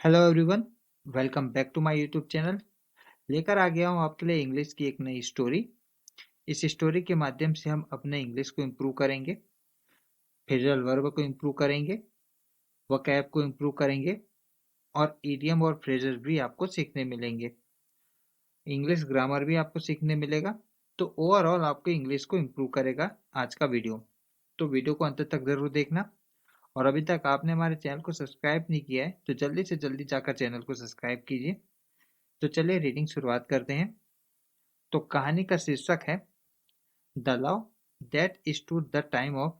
Hello everyone, welcome back to my YouTube channel. लेकर आ गया हूँ आपके लिए इंग्लिश की एक नई स्टोरी। इस स्टोरी के माध्यम से हम अपने इंग्लिश को इम्प्रूव करेंगे, फ्रेजल वर्ब को इम्प्रूव करेंगे, वोकैब को इम्प्रूव करेंगे और इडियम और फ्रेजेस भी आपको सीखने मिलेंगे। इंग्लिश ग्रामर भी आपको सीखने मिलेगा। तो ओवरऑल आपको इंग्लिश को इम्प्रूव करेगा आज का वीडियो। तो वीडियो को अंत तक जरूर देखना। और अभी तक आपने हमारे चैनल को सब्सक्राइब नहीं किया है तो जल्दी से जल्दी जाकर चैनल को सब्सक्राइब कीजिए। तो चलिए रीडिंग शुरुआत करते हैं। तो कहानी का शीर्षक है the love that stood the time of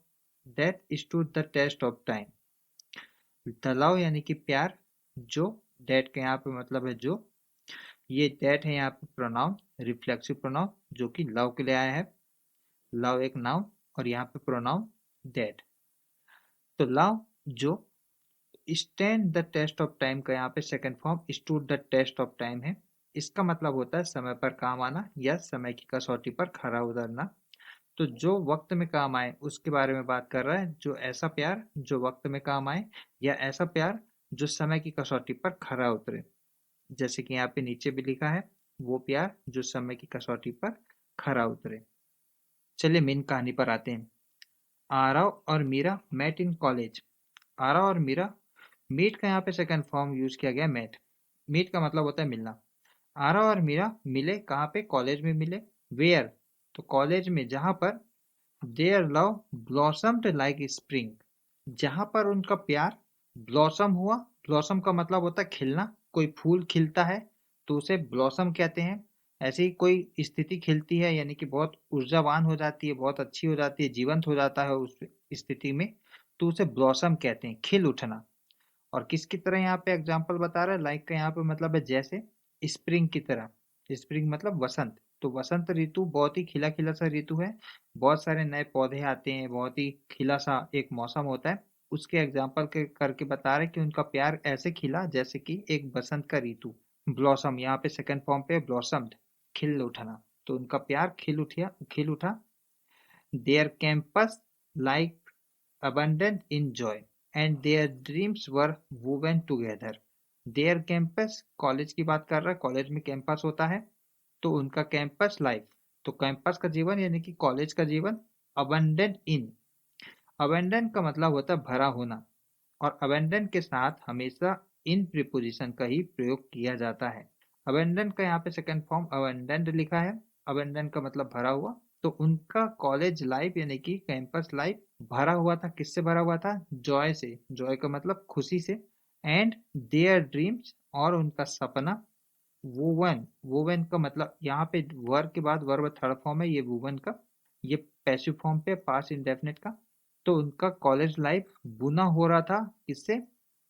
that stood the test of time. The love यानी कि प्यार, जो दैट का यहाँ पे मतलब है जो, ये दैट है यहाँ पे प्रोनाउन, रिफ्लेक्सिव प्रोनाउन जो कि लव के लिए आया है। लव एक नाउन और यहाँ पे प्रोनाउन दैट। तो लव जो stand the test of time का यहाँ पे second form stood the test of time है। इसका मतलब होता है समय पर काम आना या समय की कसौटी पर खरा उतरना। तो जो वक्त में काम आए उसके बारे में बात कर रहा है। जो ऐसा प्यार जो वक्त में काम आए या ऐसा प्यार जो समय की कसौटी पर खरा उतरे। जैसे कि यहाँ पे नीचे भी लिखा है, वो प्यार जो समय की कसौटी पर खरा उतरे। चलिए मेन कहानी पर आते हैं। आरव और Meera met in college. Aarav और मीरा, मीट का यहाँ पे सेकंड फॉर्म यूज किया गया मेट। मीट का मतलब होता है मिलना। आरव और मीरा मिले कहाँ पे? कॉलेज में मिले। वेयर? तो कॉलेज में, जहां पर their love blossomed like spring, जहां पर उनका प्यार ब्लॉसम हुआ। ब्लॉसम का मतलब होता है खिलना। कोई फूल खिलता है तो उसे ब्लॉसम कहते हैं। ऐसे ही कोई स्थिति खिलती है यानी कि बहुत ऊर्जावान हो जाती है, बहुत अच्छी हो जाती है, जीवंत हो जाता है उस स्थिति में, तो उसे ब्लॉसम कहते हैं, खिल उठना। और किसकी तरह यहाँ पे एग्जाम्पल बता रहा है? लाइक का यहाँ पे मतलब है जैसे, स्प्रिंग की तरह। स्प्रिंग मतलब वसंत। तो वसंत ऋतु बहुत ही खिला खिला सा ऋतु है। बहुत सारे नए पौधे आते हैं, बहुत ही खिला सा एक मौसम होता है। उसके एग्जाम्पल के करके बता रहे कि उनका प्यार ऐसे खिला जैसे कि एक बसंत का ऋतु। ब्लॉसम यहाँ पे सेकंड फॉर्म पे ब्लॉसम्ड, खिल उठना। तो उनका प्यार खिल उठा। Their campus like abundant in joy, and their dreams were woven together. Their campus, college की बात कर रहा है, कॉलेज में कैंपस होता है। तो उनका कैंपस लाइफ, तो कैंपस का जीवन यानी कि कॉलेज का जीवन। abundant in, abundant का मतलब होता है भरा होना। और abundant के साथ हमेशा इन प्रीपोजिशन का ही प्रयोग किया जाता है। abundant का यहाँ पे सेकंड फॉर्म abundant लिखा है। abundant का मतलब भरा हुआ। तो उनका कॉलेज लाइफ यानी कि कैंपस लाइफ भरा हुआ था। किससे भरा हुआ था? जॉय से। जॉय का मतलब खुशी से। एंड देयर ड्रीम्स, और उनका सपना। वुवन, वुवन का मतलब यहाँ पे वर्ब के बाद वर्ब थर्ड फॉर्म है, ये वुवन का। ये पैसिव फॉर्म पे पास्ट इंडेफिनिट का। तो उनका कॉलेज लाइफ बुना हो रहा था किससे?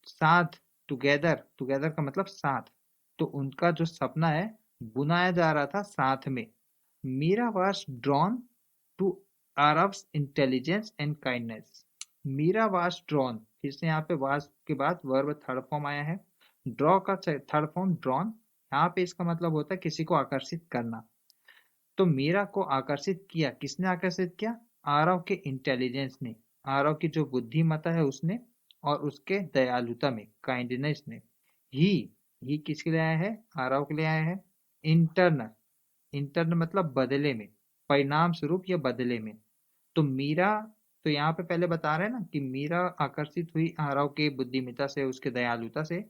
साथ, टुगेदर। टुगेदर का मतलब साथ। तो उनका जो सपना है बुनाया जा रहा था साथ में। Meera was drawn to Arab's intelligence and kindness. Meera was drawn, फिर से यहाँ पे was के बाद वर्ब थर्ड फॉर्म आया है। ड्रॉ का थर्ड फॉर्म ड्रॉन। यहाँ पे इसका मतलब होता है किसी को आकर्षित करना। तो मीरा को आकर्षित किया, किसने आकर्षित किया? आरव के इंटेलिजेंस ने, आरव की जो बुद्धिमत्ता है उसने, और उसके दयालुता में, काइंडनेस ने। ही, ही किसके लिए आया है? आरव के लिए आया है। इंटर्न, इंटर्न मतलब बदले में, परिणाम स्वरूप या बदले में। तो मीरा, तो यहाँ पे पहले बता रहे हैं ना कि मीरा आकर्षित हुई आरव के बुद्धिमत्ता से, उसके दयालुता से,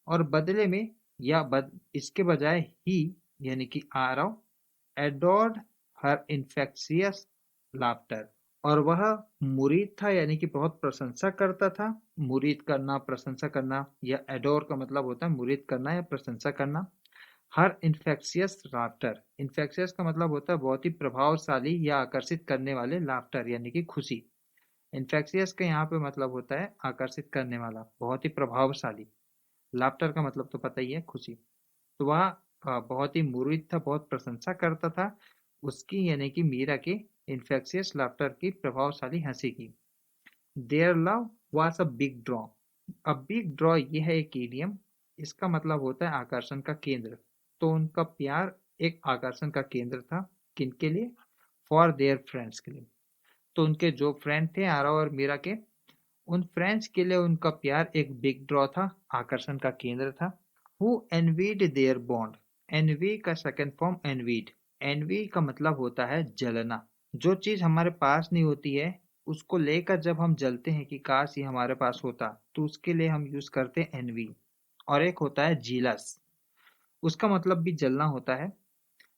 और बदले में या इसके बजाय ही यानी कि Aarav adored her infectious laughter, और वह मुरीद था यानी कि बहुत प्रशंसा करता था। मुरीद करना, प्रशंसा करना, या एडोर का मतलब होता है मुरीद करना या प्रशंसा करना। हर इन्फेक्शियस लाफ्टर, इन्फेक्शियस का मतलब होता है बहुत ही प्रभावशाली या आकर्षित करने वाले, लाफ्टर यानी कि खुशी। इन्फेक्शियस का यहाँ पे मतलब होता है आकर्षित करने वाला, बहुत ही प्रभावशाली। लाफ्टर का मतलब तो पता ही है, खुशी। तो वह बहुत ही मुरीद था, बहुत प्रशंसा करता था उसकी यानी कि मीरा के इन्फेक्शियस लाफ्टर की, प्रभावशाली हंसी की। Their love was a big draw. अब बिग ड्रॉ ये है एक इडियम। इसका मतलब होता है आकर्षण का केंद्र। तो उनका प्यार एक आकर्षण का केंद्र था। किनके लिए? फॉर देयर फ्रेंड्स के लिए। तो उनके जो फ्रेंड थे आरव और मीरा के, उन फ्रेंड्स के लिए उनका प्यार एक बिग ड्रॉ था, आकर्षण का केंद्र था। Who envied their bond. Envy का सेकंड फॉर्म एनवीड। एनवी का मतलब होता है जलना। जो चीज हमारे पास नहीं होती है उसको लेकर जब हम जलते हैं कि काश ये हमारे पास होता, तो उसके लिए हम यूज करते हैं एनवी। और एक होता है जीलस। उसका मतलब भी जलना होता है,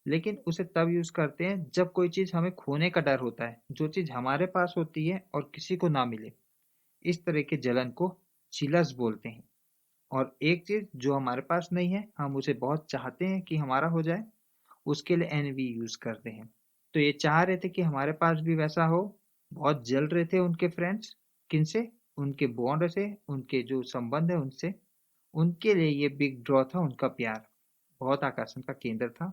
लेकिन उसे तब यूज करते हैं जब कोई चीज हमें खोने का डर होता है, जो चीज हमारे पास होती है और किसी को ना मिले। इस तरह के जलन को चिलस बोलते हैं। और एक चीज जो हमारे पास नहीं है, हम उसे बहुत चाहते हैं कि हमारा हो जाए, उसके लिए एनवी यूज करते हैं। तो ये चाह रहे थे कि हमारे पास भी वैसा हो। बहुत जल रहे थे उनके फ्रेंड्स। किनसे? उनके बॉन्ड से, उनके जो संबंध है उनसे। उनके लिए ये बिग ड्रॉ था उनका प्यार, बहुत आकर्षण का केंद्र था।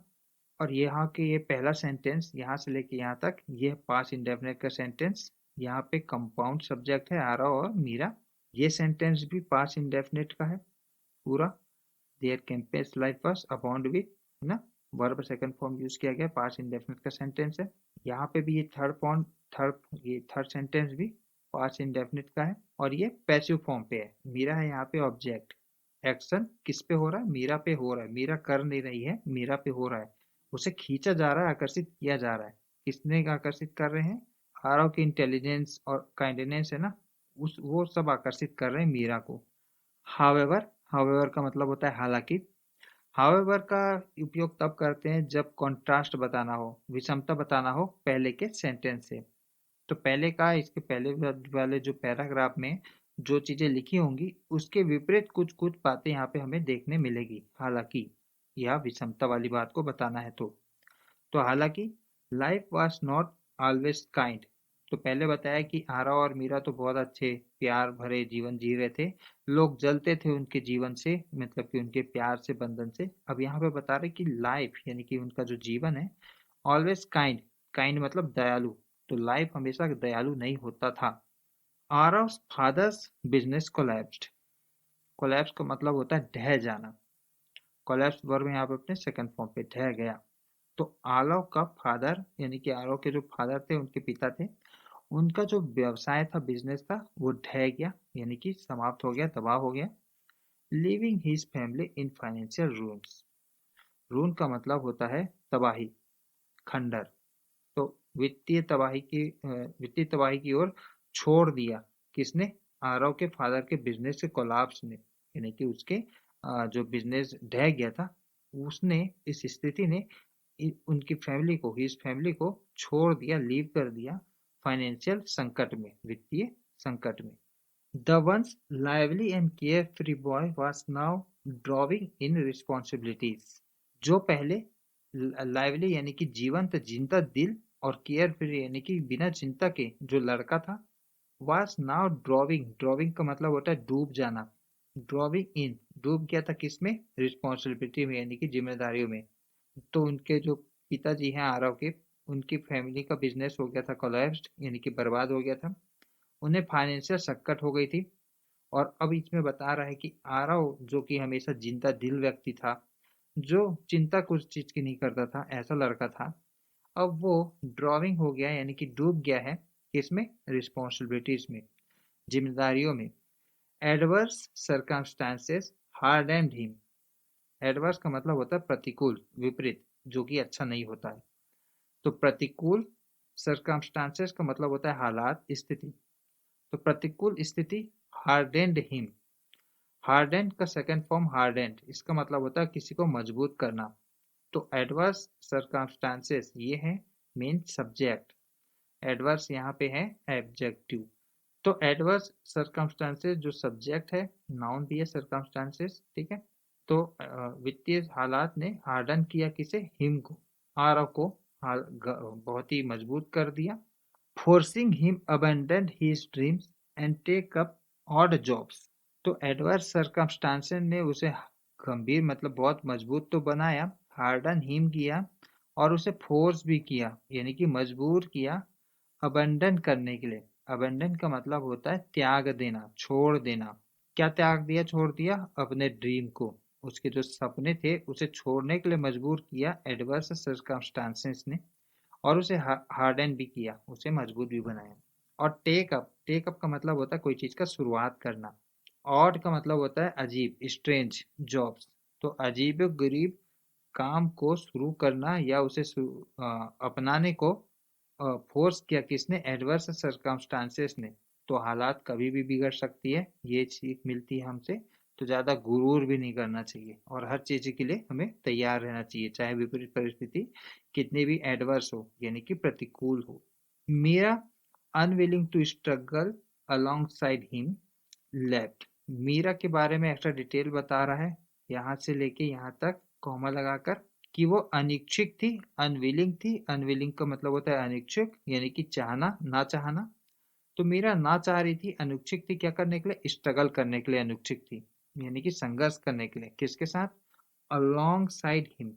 और यहाँ के ये पहला सेंटेंस यहाँ से लेके यहाँ तक ये पास्ट इंडेफिनिट का सेंटेंस। यहाँ पे कंपाउंड सब्जेक्ट है आरव और मीरा। ये सेंटेंस भी पास्ट इंडेफिनिट का है पूरा। Their campus life was abound with, है ना, वर्ब सेकंड फॉर्म यूज किया गया, पास्ट इंडेफिनिट का सेंटेंस है। यहाँ पे भी ये थर्ड सेंटेंस भी पास्ट इंडेफिनिट का है और ये पैसिव फॉर्म पे है। मीरा है यहाँ पे ऑब्जेक्ट। एक्शन किस पे हो रहा है? मीरा पे हो रहा है। मीरा कर नहीं रही है, मीरा पे हो रहा है। उसे खींचा जा रहा है, आकर्षित किया जा रहा है। किसने आकर्षित कर रहे हैं? आरव की इंटेलिजेंस और काइंडनेस है ना, उस वो सब आकर्षित कर रहे हैं मीरा को। हावेवर। हावेवर का मतलब होता है हालांकि। हावेवर का उपयोग तब करते हैं जब कॉन्ट्रास्ट बताना हो, विषमता बताना हो पहले के सेंटेंस से। तो पहले का, इसके पहले वाले जो पैराग्राफ में जो चीजें लिखी होंगी उसके विपरीत कुछ कुछ बातें यहाँ पे हमें देखने मिलेगी, हालांकि यह विषमता वाली बात को बताना है। तो हालांकि life was not always kind. तो पहले बताया कि आरा और मीरा तो बहुत अच्छे प्यार भरे जीवन जी रहे थे। लोग जलते थे उनके जीवन से, मतलब कि उनके प्यार से, बंधन से। अब यहाँ पे बता रहे कि लाइफ यानी कि उनका जो जीवन है, ऑलवेज काइंड। काइंड मतलब दयालु। तो लाइफ हमेशा दयालु नहीं होता था। Aarav father's business collapsed. Collapse का मतलब होता है ढह जाना। कोलैप्स वर्ब यहाँ पे अपने सेकंड फॉर्म पे ढह गया। तो आरव का फादर यानी कि आरव के जो फादर थे, उनके पिता थे, उनका जो व्यवसाय था, बिजनेस था, वो ढह गया यानी कि समाप्त हो गया, तबाह हो गया। Living his family in financial ruins. Ruin का मतलब होता है तबाही, खंडर। तो वित्तीय तबाही की ओर छोड़ दिया। किसने? आरव के फादर के बिजनेस के कोलाप्स ने, यानी कि उसके जो बिजनेस ढह गया था, उसने, इस स्थिति ने उनकी फैमिली को, हिज फैमिली को छोड़ दिया, लीव कर दिया फाइनेंशियल संकट में, वित्तीय संकट में। The ones lively and care free boy was now drawing in responsibilities. जो पहले लाइवली यानी कि जीवंत, जिंदा दिल, और केयर फ्री यानी कि बिना चिंता के जो लड़का था, वॉज नाउ ड्रॉविंग। ड्रॉविंग का मतलब होता है डूब जाना। ड्रॉविंग इन, डूब गया था किसमें? रिस्पॉन्सिबिलिटी में यानी कि जिम्मेदारियों में। तो उनके जो पिताजी हैं आरव के, उनकी फैमिली का बिजनेस हो गया था कोलैप्स्ड, यानी कि बर्बाद हो गया था। उन्हें फाइनेंशियल संकट हो गई थी। और अब इसमें बता रहा है कि आरव जो कि हमेशा जिंदा दिल व्यक्ति था, जो चिंता कुछ चीज की नहीं करता था, ऐसा लड़का था, अब वो ड्रॉविंग हो गया यानी कि डूब गया है। किसमें? रिस्पॉन्सिबिलिटीज में, जिम्मेदारियों में। Adverse circumstances hardened him. Adverse का मतलब होता है प्रतिकूल, विपरीत, जो कि अच्छा नहीं होता है। तो प्रतिकूल, सर्कमस्टांसेस का मतलब होता है हालात, स्थिति। तो प्रतिकूल स्थिति हार्डेंड हिम। हार्डेंड का सेकंड फॉर्म हार्डेंड, इसका मतलब होता है किसी को मजबूत करना। तो एडवर्स सर्कमस्टांसेस ये है मेन सब्जेक्ट। एडवर्स यहाँ पे है एडजेक्टिव। तो एडवर्स सर्कमस्टांसेस जो सब्जेक्ट है, नाउन भी है सर्कमस्टांसेस, ठीक है। तो वित्तीय हालात ने हार्डन किया किसे? हिम को, आरव को बहुत ही मजबूत कर दिया। Forcing him abandon his dreams and take up odd jobs. तो एडवर्स सर्कमस्टांसेस ने उसे गंभीर मतलब बहुत मजबूत तो बनाया, हार्डन हिम किया, और उसे फोर्स भी किया यानी कि मजबूर किया अबंडन करने के लिए। अबंडन का मतलब होता है त्याग देना, छोड़ देना। क्या त्याग दिया, छोड़ दिया? अपने ड्रीम को, उसके जो सपने थे उसे छोड़ने के लिए मजबूर किया एडवर्स सर्कमस्टांसेस ने। और उसे हार्डन भी किया, उसे मजबूत भी बनाया। और टेक अप का मतलब होता है कोई चीज का शुरुआत करना। ऑड का मतलब होता है अजीब, स्ट्रेंज जॉब्स। तो अजीब गरीब काम को शुरू करना या उसे अपनाने को फोर्स किया किसने? एडवर्स सर्कमस्टांसेस ने। तो हालात कभी भी बिगड़ सकती है, ये सीख मिलती है हमसे। तो ज्यादा गुरूर भी नहीं करना चाहिए और हर चीज के लिए हमें तैयार रहना चाहिए, चाहे विपरीत परिस्थिति कितनी भी एडवर्स हो, यानी कि प्रतिकूल हो। Meera unwilling to struggle alongside him left. Meera के बारे में एक्स्ट्रा डिटेल बता रहा है, यहाँ से लेके यहाँ तक कॉमा लगाकर, कि वो अनिच्छुक थी, अनविलिंग थी। अनविलिंग का मतलब होता है अनिच्छुक, यानी कि चाहना, ना चाहना। तो मीरा ना चाह रही थी, अनिच्छुक थी क्या करने के लिए? स्ट्रगल करने के लिए अनिच्छुक थी, यानी कि संघर्ष करने के लिए। किसके साथ? अलोंग साइड हिम,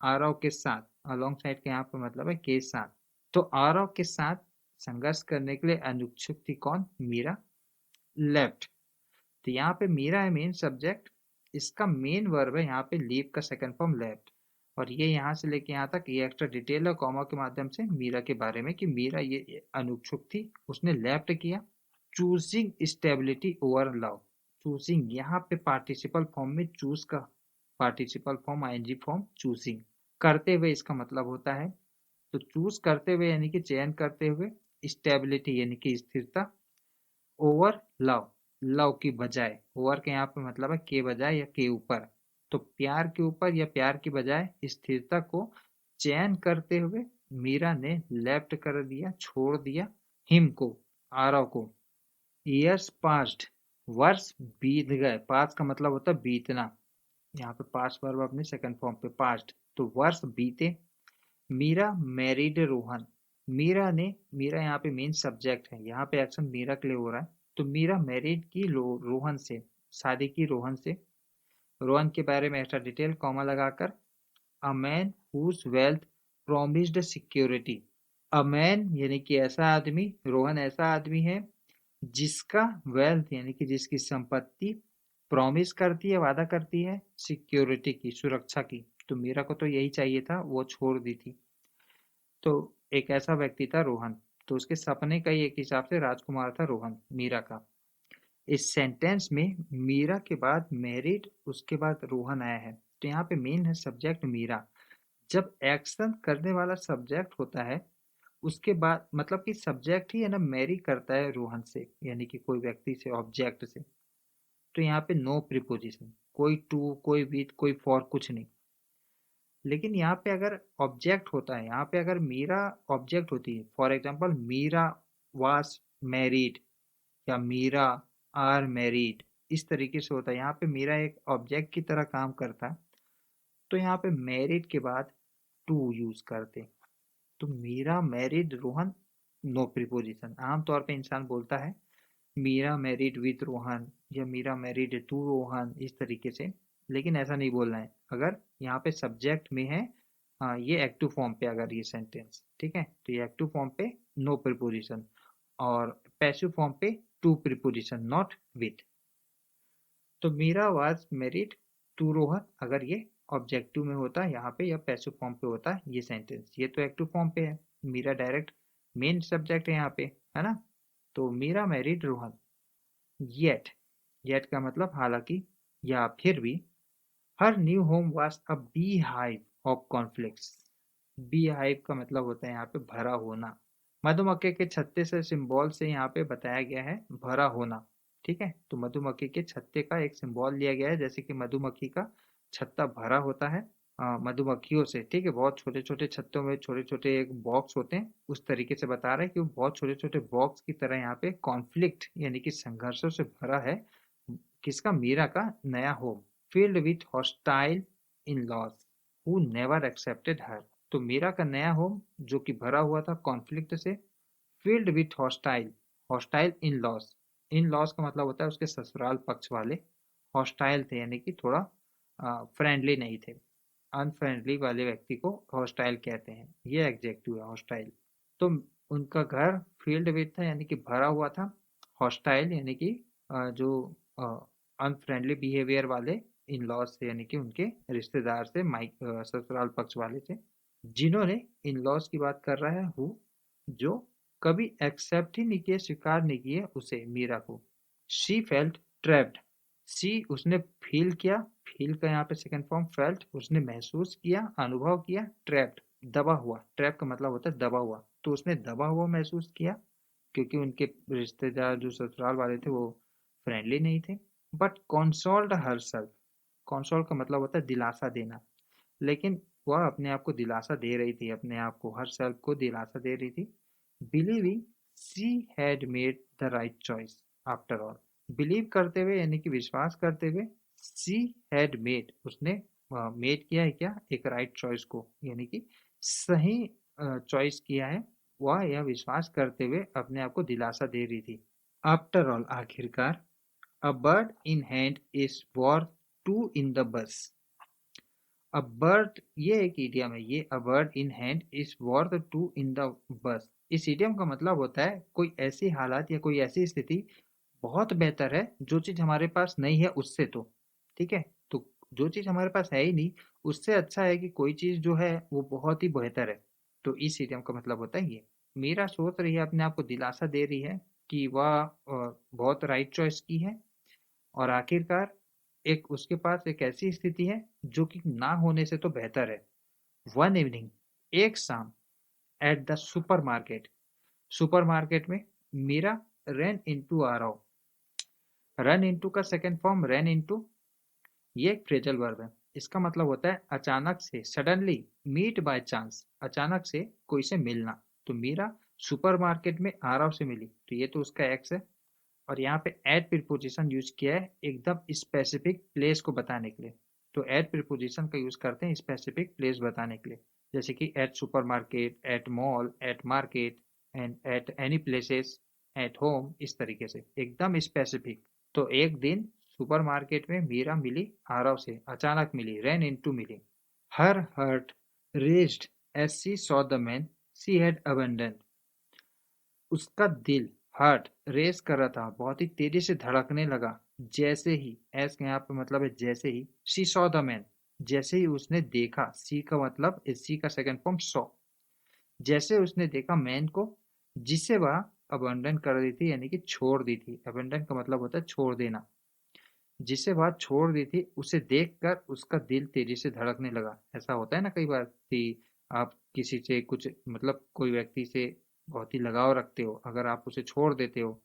आरव के साथ। अलोंग साइड के यहाँ पे मतलब है के साथ। तो आरव के साथ संघर्ष करने के लिए अनिच्छुक थी कौन? मीरा। लेफ्ट, तो यहाँ पे मीरा है मेन सब्जेक्ट, इसका मेन वर्ब है यहाँ पे लीव का सेकंड फॉर्म लेफ्ट। और ये यहाँ से लेके यहाँ तक ये एक्स्ट्रा डिटेल है कॉमा के माध्यम से मीरा के बारे में, कि मीरा ये अनुच्छुक थी, उसने लेफ्ट किया। Choosing stability over love. Choosing यहाँ पे पार्टिसिपल फॉर्म में, चूज का participle form ING form choosing, करते हुए इसका मतलब होता है। तो चूज करते हुए यानी कि चयन करते हुए, स्टेबिलिटी यानी कि स्थिरता, ओवर लव, लव की बजाय। ओवर के यहाँ पे मतलब है के बजाय या के ऊपर। तो प्यार के ऊपर या प्यार की बजाय स्थिरता को चयन करते हुए मीरा ने लेफ्ट कर दिया, छोड़ दिया, हिम को, आरव को। ईयर्स पास्ट, वर्ष बीत गए। पास्ट का मतलब होता है बीतना, यहाँ पे पास्ट वर्ब अपने सेकंड फॉर्म पे पास्ट। तो वर्ष बीते। मीरा मैरिड रोहन। मीरा यहाँ पे मेन सब्जेक्ट है, यहाँ पे एक्शन मीरा के लिए हो रहा है। तो मीरा मैरिड की रोहन से, शादी की रोहन से। रोहन के बारे में एक्स्ट्रा डिटेल कॉमा लगाकर, a man whose wealth promised security. A man यानी कि ऐसा आदमी, रोहन ऐसा आदमी है जिसका वेल्थ यानी कि जिसकी संपत्ति प्रॉमिस करती है, वादा करती है सिक्योरिटी की, सुरक्षा की। तो मीरा को तो यही चाहिए था, वो छोड़ दी थी। तो एक ऐसा व्यक्ति था रोहन, तो उसके सपने का ही एक हिसाब से राजकुमार था रोहन, मीरा का। इस सेंटेंस में मीरा के बाद मैरिड, उसके बाद रोहन आया है। तो यहाँ पे मेन है सब्जेक्ट मीरा। जब एक्शन करने वाला सब्जेक्ट होता है, उसके बाद मतलब कि सब्जेक्ट ही है ना मैरी करता है रोहन से, यानी कि कोई व्यक्ति से, ऑब्जेक्ट से। तो यहाँ पे नो प्रीपोजिशन, कोई टू, कोई विथ, कोई फॉर, कुछ नहीं। लेकिन यहाँ पे अगर ऑब्जेक्ट होता है, यहाँ पे अगर मीरा ऑब्जेक्ट होती है, for example Meera was married या मीरा आर मैरिड, इस तरीके से होता है। यहाँ पे मीरा एक ऑब्जेक्ट की तरह काम करता है, तो यहाँ पे मैरिड के बाद टू यूज करते। तो Meera married Rohan, no preposition. आमतौर पे इंसान बोलता है मीरा मैरिड विद रोहन या मीरा मैरिड टू रोहन, इस तरीके से। लेकिन ऐसा नहीं बोलना है अगर यहाँ पे सब्जेक्ट में है। ये एक्टिव फॉर्म पे अगर ये सेंटेंस, ठीक है, तो ये एक्टिव फॉर्म पे नो प्रीपोजिशन, और पैसिव फॉर्म पे टू प्रीपोजिशन, नॉट विथ। तो Meera was married to Rohan, अगर ये ऑब्जेक्टिव में होता है यहाँ पे या पैसिव फॉर्म पे होता है ये सेंटेंस। ये तो एक्टिव फॉर्म पे है, मीरा डायरेक्ट मेन सब्जेक्ट है यहाँ पे, है ना। तो Meera married Rohan. Yet, yet का मतलब हालांकि या फिर भी। Her new home was a bee hive of conflicts. Bee hive का मतलब होता है यहाँ पे भरा होना। मधुमक्खी के छत्ते से सिंबल से यहाँ पे बताया गया है भरा होना, ठीक है। तो मधुमक्खी के छत्ते का एक सिंबल लिया गया है, जैसे कि मधुमक्खी का छत्ता भरा होता है मधुमक्खियों से, ठीक है। बहुत छोटे छोटे छत्तों में छोटे छोटे एक बॉक्स होते हैं, उस तरीके से बता रहे हैं कि वो बहुत छोटे छोटे बॉक्स की तरह यहाँ पे कॉन्फ्लिक्ट यानी कि संघर्षों से भरा है। किसका? मीरा का नया home. filled with hostile in-laws who never accepted her। तो मीरा का नया होम जो कि भरा हुआ था कॉन्फ्लिक्ट से, filled with hostile in-laws। in-laws का मतलब होता है उसके ससुराल पक्ष वाले। hostile थे यानी कि थोड़ा फ्रेंडली नहीं थे, अनफ्रेंडली वाले व्यक्ति को हॉस्टाइल कहते हैं, ये एग्जेक्टिव है हॉस्टाइल। तो उनका घर फील्ड विथ था यानी कि भरा हुआ था, हॉस्टाइल यानी कि जो अनफ्रेंडली बिहेवियर वाले इन लॉज से, यानी कि उनके रिश्तेदार से, माइक ससुराल पक्ष वाले से। जिन्होंने इन लॉज की बात कर रहा है हु, जो कभी एक्सेप्ट ही नहीं किए, स्वीकार नहीं किए उसे, मीरा को। She felt trapped. शी उसने फील किया, फील का यहाँ पे सेकंड फॉर्म फेल्ट, उसने महसूस किया, अनुभव किया, ट्रैप्ड दबा हुआ, ट्रैप का मतलब होता है दबा हुआ, तो उसने दबा हुआ महसूस किया क्योंकि उनके रिश्तेदार जो ससुराल वाले थे वो फ्रेंडली नहीं थे। बट कंसोल्ड हरसेल्फ, कंसोल का मतलब होता है दिलासा देना, लेकिन वह अपने आप को दिलासा दे रही थी, अपने आप को, हर सेल्फ को दिलासा दे रही थी। Believing she had made the right choice after all. Believe करते हुए यानी कि विश्वास करते हुए, शी हैड मेड, उसने मेड किया है क्या, एक राइट चॉइस को, यानी कि सही चॉइस किया है, वह यह विश्वास करते हुए अपने आप को दिलासा दे रही थी। आफ्टर ऑल, आखिरकार, a bird in hand is worth two in the bush. A bird, ये एक इडियम है, ये a bird in hand is worth two in the bush. इस इडियम का मतलब होता है कोई ऐसी हालत या कोई ऐसी स्थिति बहुत बेहतर है जो चीज हमारे पास नहीं है उससे, तो ठीक है, तो जो चीज हमारे पास है ही नहीं उससे अच्छा है कि कोई चीज जो है वो बहुत ही बेहतर है। तो इस इडियम का मतलब होता है ये। मीरा सोच रही है, अपने आप को दिलासा दे रही है कि वह बहुत राइट चॉइस की है, और आखिरकार एक उसके पास एक ऐसी स्थिति है जो कि ना होने से तो बेहतर है। वन इवनिंग, एक शाम, एट द सुपरमार्केट, सुपरमार्केट में, Meera ran into Aarav. Run into का सेकंड फॉर्म रन इनटू, ये एक फ्रेजल वर्ब है। इसका मतलब होता है अचानक से, सडनली, मीट बाय चांस, अचानक से कोई से मिलना। तो मीरा सुपरमार्केट में आरव से मिली, तो ये तो उसका एक्स है, और यहाँ पे एट प्रीपोजिशन यूज किया है एकदम स्पेसिफिक प्लेस को बताने के लिए। तो एट प्रीपोजिशन का यूज करते हैं स्पेसिफिक प्लेस बताने के लिए, जैसे कि at supermarket, at mall, at market, and at any places, at home, इस तरीके से एकदम स्पेसिफिक। तो एक दिन सुपरमार्केट में मीरा मिली आरव से, अचानक मिली, रैन इनटू मिली। Her heart raged as she saw the man she had abandoned. उसका दिल हार्ट रेस कर रहा था, बहुत ही तेजी से धड़कने लगा, जैसे ही, एस का यहाँ पे मतलब है जैसे ही, शी सॉ द मैन, जैसे ही उसने देखा, सी का मतलब, सी का सेकंड फॉर्म सॉ, जैसे उसने देखा मैन को, जिसे वह अबंडन कर दी थी, यानी कि छोड़ दी थी। अबंडन का मतलब होता है छोड़ देना। जिसे वह छोड़ दी थी उसे देखकर उसका दिल तेजी से धड़कने लगा। ऐसा होता है ना कई बार कि आप किसी से कुछ, मतलब कोई व्यक्ति से बहुत ही लगाव रखते हो, अगर आप उसे छोड़ देते हो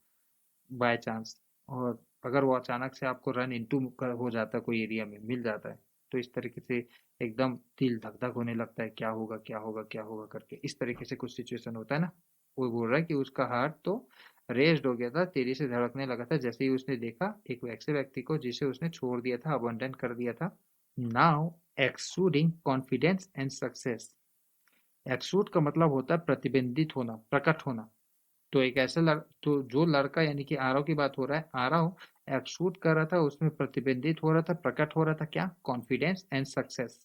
बाय चांस, और अगर वो अचानक से आपको रन इनटू हो जाता है, कोई एरिया में मिल जाता है, तो इस तरीके से एकदम दिल धक धक होने लगता है, क्या होगा क्या होगा क्या होगा करके, इस तरीके से कुछ सिचुएशन होता है ना। वो बोल रहा है कि उसका हार्ट तो रेस्ड हो गया था, तेजी से धड़कने लगा था, जैसे ही उसने देखा एक वैसे व्यक्ति को जिसे उसने छोड़ दिया था, अबंडन कर दिया था। Now exuding confidence and success. Exude का मतलब होता है प्रतिबिंबित होना, प्रकट होना। तो एक ऐसा तो जो लड़का, यानी कि आरव की बात हो रहा है, आरव एक्सूट कर रहा था, उसमें प्रतिबिंबित हो रहा था, प्रकट हो रहा था, क्या, कॉन्फिडेंस एंड सक्सेस,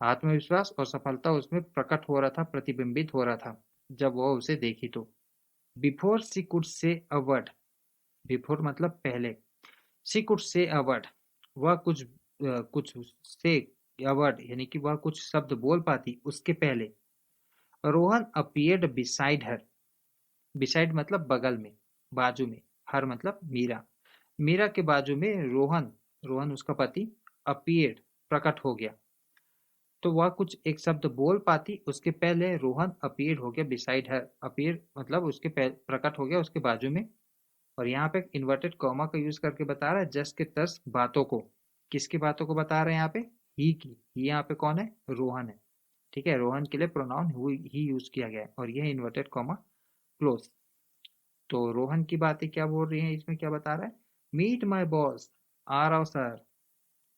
आत्मविश्वास और सफलता उसमें प्रकट हो रहा था, प्रतिबिंबित हो रहा था, जब वह उसे देखी तो। Before she could say a word, before मतलब पहले, she could say a word, वह कुछ से अ वर्ड, यानी कि वह कुछ शब्द बोल पाती उसके पहले, Rohan appeared beside her. Beside मतलब बगल में, बाजू में, हर मतलब मीरा, मीरा के बाजू में रोहन, रोहन उसका पति, अपीयर्ड प्रकट हो गया। तो वह कुछ एक शब्द बोल पाती उसके पहले रोहन अपीयर्ड हो गया बिसाइड हर, अपीयर मतलब उसके प्रकट हो गया उसके बाजू में। और यहाँ पे इन्वर्टेड कॉमा का यूज करके बता रहा है जस्ट के तस बातों को। किसकी बातों को बता रहे हैं यहाँ पे, ही की, ही यहाँ पे कौन है, रोहन है, ठीक है, रोहन के लिए प्रोनाउन ही यूज किया गया है, और यह इन्वर्टेड कॉमा क्लोज। तो रोहन की बातें क्या बोल रही हैं, इसमें क्या बता रहा है, मीट माय बॉस, आ रहा हूँ सर।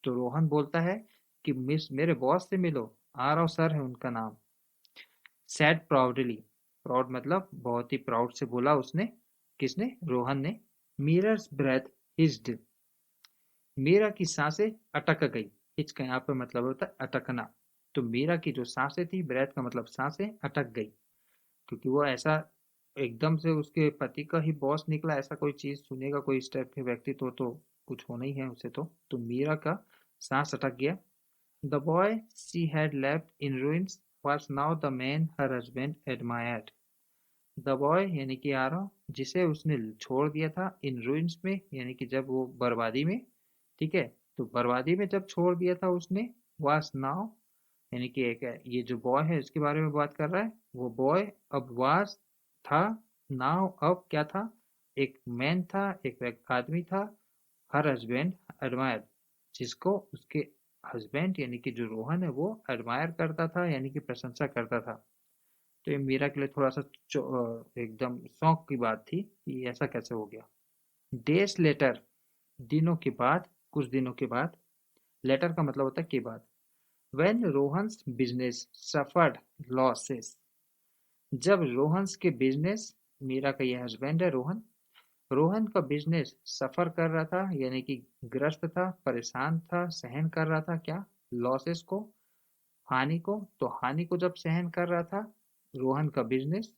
तो रोहन बोलता है कि मिस मेरे बॉस से मिलो, आ रहा हूँ सर है उनका नाम। सैड प्राउडली, प्राउड मतलब बहुत ही प्राउड से बोला उसने, किसने, रोहन ने। मीरर्स ब्रेथ हिज्ड, मीरा की सांसें अटक गई, हिच का यहाँ पे मतलब होता है अटकना। तो मीरा की जो सांसें थी, ब्रेथ का मतलब सांसें, अटक गई, क्योंकि वो ऐसा एकदम से उसके पति का ही बॉस निकला, ऐसा कोई चीज सुनेगा कोई इस टाइप के व्यक्ति तो कुछ होना ही है उसे। तो मीरा का सांस अटक गया। The boy she had left in ruins was now the man her husband admired। The boy यानी कि आरव, जिसे उसने छोड़ दिया था इन रूइंस में, यानी कि जब वो बर्बादी में, ठीक है, तो बर्बादी में जब छोड़ दिया था उसने, वास नाउ, यानी कि एक ये जो बॉय है इसके बारे में बात कर रहा है, वो बॉय अब वास था, नाउ अब क्या था, एक मैन था, एक आदमी था, हर हस्बैंड एडमायर, जिसको उसके हस्बैंड यानी कि जो रोहन है वो एडमायर करता था, यानी कि प्रशंसा करता था। तो ये मीरा के लिए थोड़ा सा एकदम शौक की बात थी कि ऐसा कैसे हो गया। डेज लेटर, दिनों के बाद, कुछ दिनों के बाद, लेटर का मतलब होता है के बाद। When Rohan's business suffered losses, जब रोहन्स के बिजनेस, मीरा का ये हस्बैंड है रोहन, रोहन का बिजनेस सफर कर रहा था, यानी कि ग्रस्त था, परेशान था, सहन कर रहा था क्या, लॉसेस को, हानि को। तो हानि को जब सहन कर रहा था रोहन का business,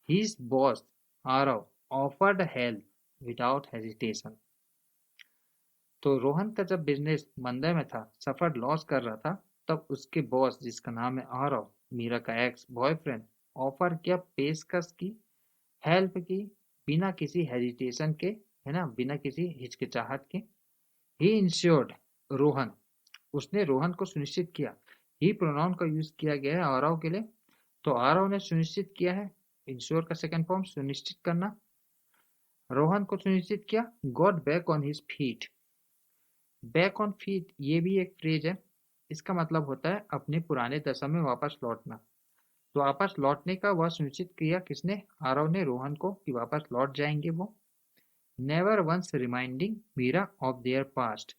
his boss Aarav offered help without hesitation. तो रोहन का जब बिजनेस मंदे में था, सफर लॉस कर रहा था, तब उसके बॉस जिसका नाम है आरव, मीरा का एक्स बॉयफ्रेंड, ऑफर किया, पेशकश की, हेल्प की, बिना किसी हेजिटेशन के, है ना, बिना किसी हिचकिचाहट के। ही इंश्योर्ड रोहन, उसने रोहन को सुनिश्चित किया। ही प्रोनाउन का यूज किया गया है आरव के लिए, तो आरव ने सुनिश्चित किया है, इंश्योर का सेकंड फॉर्म सुनिश्चित करना, रोहन को सुनिश्चित किया, got back on his feet. Back on feet ये भी एक फ्रेज है, इसका मतलब होता है अपने पुराने दशा में वापस लौटना। तो वापस लौटने का वह सुनिश्चित किया किसने, आरव ने रोहन को, कि वापस लौट जाएंगे वो। Never once reminding Meera of their past,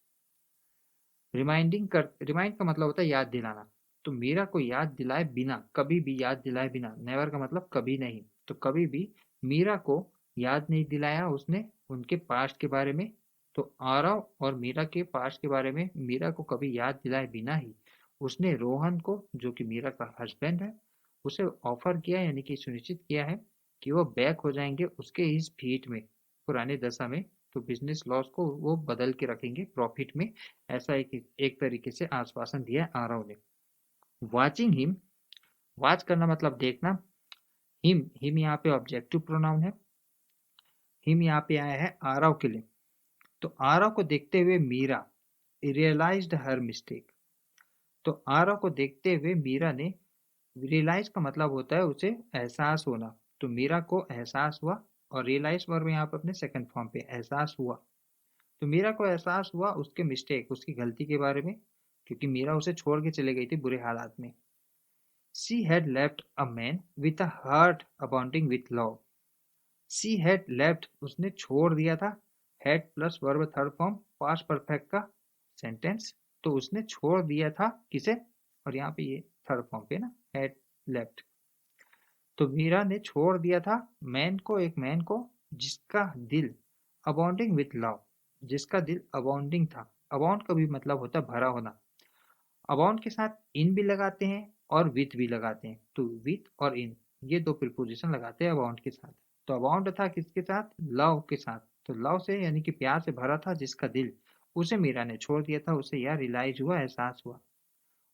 remind का मतलब होता है याद दिलाना। तो मीरा को याद दिलाए बिना, कभी भी याद दिलाए बिना, नेवर का मतलब कभी नहीं, तो कभी भी मीरा को याद नहीं दिलाया उसने उनके पास्ट के बारे में। तो आरव और मीरा के पास्ट के बारे में मीरा को कभी याद दिलाए बिना ही उसने रोहन को, जो कि मीरा का हस्बैंड है, उसे ऑफर किया, यानी कि सुनिश्चित किया है कि वो बैक हो जाएंगे उसके इस फीट में, पुरानी दशा में। तो बिजनेस लॉस को वो बदल के रखेंगे प्रॉफिट में, ऐसा एक तरीके से आश्वासन दिया आरव ने। वाचिंग हिम, वाच करना मतलब देखना, हिम यहाँ पे ऑब्जेक्टिव प्रोनाउन है, हिम यहाँ पे आया है आरव के लिए। तो आरव को देखते हुए मीरा रियलाइज्ड हर मिस्टेक, तो आरव को देखते हुए मीरा ने, रियलाइज का मतलब होता है उसे एहसास होना, तो मीरा को एहसास हुआ, और रियलाइज वर्ब यहाँ पे अपने सेकंड फॉर्म पे, एहसास हुआ। तो मीरा को एहसास हुआ उसके मिस्टेक, उसकी गलती के बारे में, क्योंकि मीरा उसे छोड़ के चले गई थी बुरे हालात में। She had left a man with a heart abounding with love, she had left उसने छोड़ दिया था, had plus verb third form past perfect का सेंटेंस, तो उसने छोड़ दिया था किसे, और यहाँ पे ये थर्ड फॉर्म पे ना, हैड लेफ्ट। तो मीरा ने छोड़ दिया था मैन को, एक मैन को जिसका दिल अबाउंडिंग विथ लव, जिसका दिल अबाउंडिंग था। अबाउंड का भी मतलब होता है भरा होना, अबाउंड के साथ इन भी लगाते हैं और विथ भी लगाते हैं, तो विथ और इन ये दो प्रीपोजिशन लगाते हैं अबाउंड के साथ। तो अबाउंड था किसके साथ, लव के साथ, तो लव से यानी कि प्यार से भरा था जिसका दिल, उसे मीरा ने छोड़ दिया था, उसे यह रियलाइज हुआ, एहसास हुआ।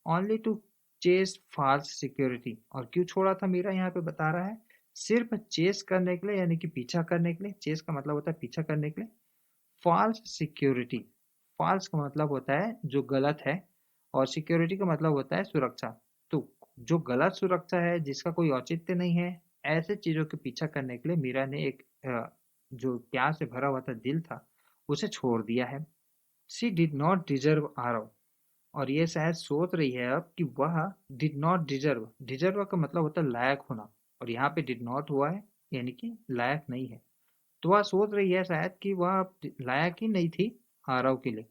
Only to chase false security, और क्यों छोड़ा था मीरा यहाँ पे बता रहा है, सिर्फ चेस करने के लिए, यानी कि पीछा करने के लिए, चेस का मतलब होता है पीछा करने के लिए, फॉल्स सिक्योरिटी, फॉल्स का मतलब होता है जो गलत है, और सिक्योरिटी का मतलब होता है सुरक्षा। तो जो गलत सुरक्षा है, जिसका कोई औचित्य नहीं है, ऐसे चीजों के पीछा करने के लिए मीरा ने एक जो प्यार से भरा हुआ था दिल था, उसे छोड़ दिया है। She did not deserve Aarav, और ये शायद सोच रही है अब कि वह डिड नॉट डिजर्व, डिजर्व का मतलब होता है लायक होना, और यहाँ पे डिड नॉट हुआ है, यानी कि लायक नहीं है। तो वह सोच रही है शायद कि वह लायक ही नहीं थी आरव के लिए,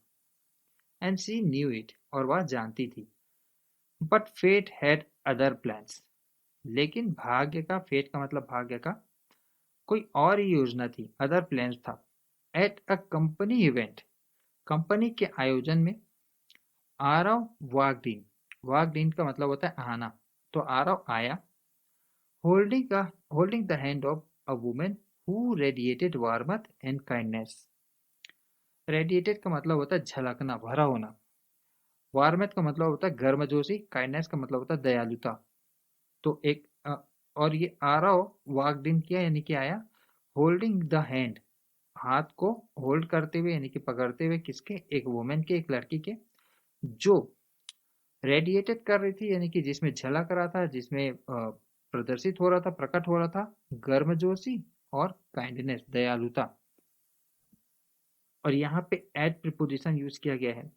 एंड शी न्यू इट, और वह जानती थी। But fate had other plans, लेकिन भाग्य का, फेट का मतलब भाग्य का, कोई और ही योजना थी, अदर प्लान्स था। At a company event, company के आयोजन में, Aarav walked in, walked in का मतलब होता है आना, तो आरव आया, holding the hand of a women who radiated warmth and kindness. Radiated का मतलब होता है झलकना, भरा होना, वार्मथ का मतलब होता है गर्मजोशी, काइंडनेस का मतलब होता है दयालुता। तो एक और ये आरव वॉक्ड इन किया यानी कि आया होल्डिंग द हैंड, हाथ को होल्ड करते हुए यानी कि पकड़ते हुए, किसके? एक वुमेन के, एक लड़की के, जो रेडिएटेड कर रही थी यानी कि जिसमें झलक रहा था, जिसमें प्रदर्शित हो रहा था, प्रकट हो रहा था गर्मजोशी और काइंडनेस, दयालुता। और यहाँ पे एड प्रीपोजिशन यूज किया गया है।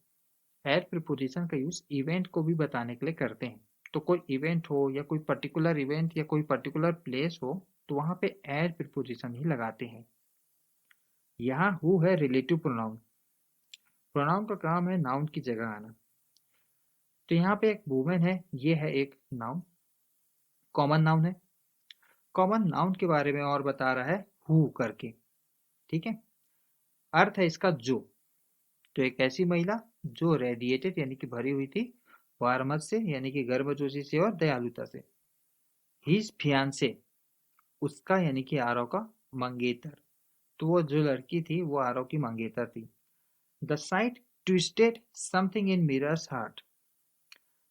एड प्रीपोजिशन का यूज इवेंट को भी बताने के लिए करते हैं। तो कोई इवेंट हो या कोई पर्टिकुलर इवेंट या कोई पर्टिकुलर प्लेस हो तो वहां पे एड प्रीपोजिशन ही लगाते हैं। यहाँ हु है रिलेटिव प्रोनाउन। प्रोनाउन का काम है नाउन की जगह आना। तो यहाँ पे एक वुमेन है, ये है एक नाउन, कॉमन नाउन है। कॉमन नाउन के बारे में और बता रहा है हु करके, ठीक है। अर्थ है इसका जो। तो एक ऐसी महिला जो रेडिएटेड यानी कि भरी हुई थी वार्मथ से यानी कि गर्मजोशी से और दयालुता से। हिज फियांसे, उसका यानी कि आरव का मंगेतर। तो वो जो लड़की थी वो आरव की मंगेतर थी। The sight twisted something in Meera's heart.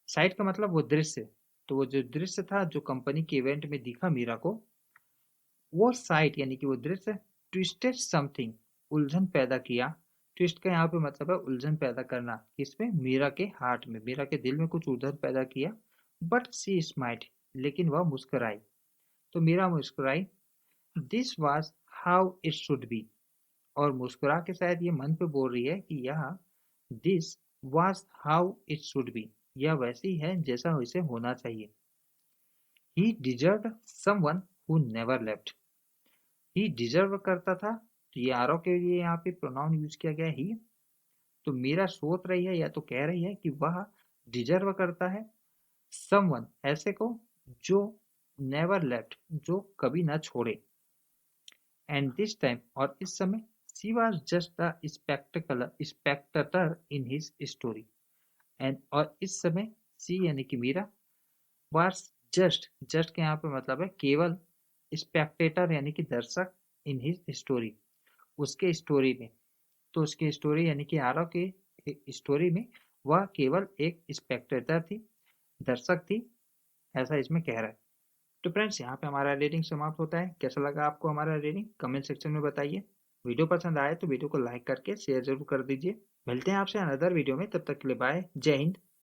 Sight का मतलब वो दृश्य। तो वो जो दृश्य था जो कंपनी के इवेंट में दिखा मीरा को, वो साइट यानी कि वो दृश्य ट्विस्टेड समथिंग, उलझन पैदा किया। ट्विस्ट का यहाँ पे मतलब है उलझन पैदा करना, किसमें? मीरा के हार्ट में, मीरा के दिल में कुछ उलझन पैदा किया। बट सी स्माइल्ड, लेकिन वह मुस्कुराई। तो मीरा मुस्कुराई। This was how it should be, और मुस्कुरा के शायद ये मन पे बोल रही है कि यह this was how it should B, यह वैसी है जैसा इसे होना चाहिए। He deserve someone who never left. He deserve करता था, तो ये आरओ के लिए यहाँ पे प्रोनाउन यूज किया गया ही। तो मीरा सोच रही है या तो कह रही है कि वह डिजर्व करता है समवन, ऐसे को जो नेवर लेफ्ट, जो कभी ना छोड़े। एंड दिस टाइम, और इस समय, she was just the Spectator in his story. And और इस समय शी यानी कि मीरा वॉज जस्ट, जस्ट के यहाँ पे मतलब है केवल, स्पेक्टेटर यानी कि दर्शक, इन हिज स्टोरी, उसके स्टोरी में। तो उसकी स्टोरी यानी कि आरव के स्टोरी में वह केवल एक स्पेक्टेटर थी, दर्शक थी, ऐसा इसमें कह रहा है। तो फ्रेंड्स यहाँ पे हमारा रीडिंग समाप्त होता है। कैसा लगा आपको हमारा रीडिंग कमेंट सेक्शन में बताइए। वीडियो पसंद आए तो वीडियो को लाइक करके शेयर जरूर कर दीजिए। मिलते हैं आपसे अनदर वीडियो में, तब तक के लिए बाय, जय हिंद।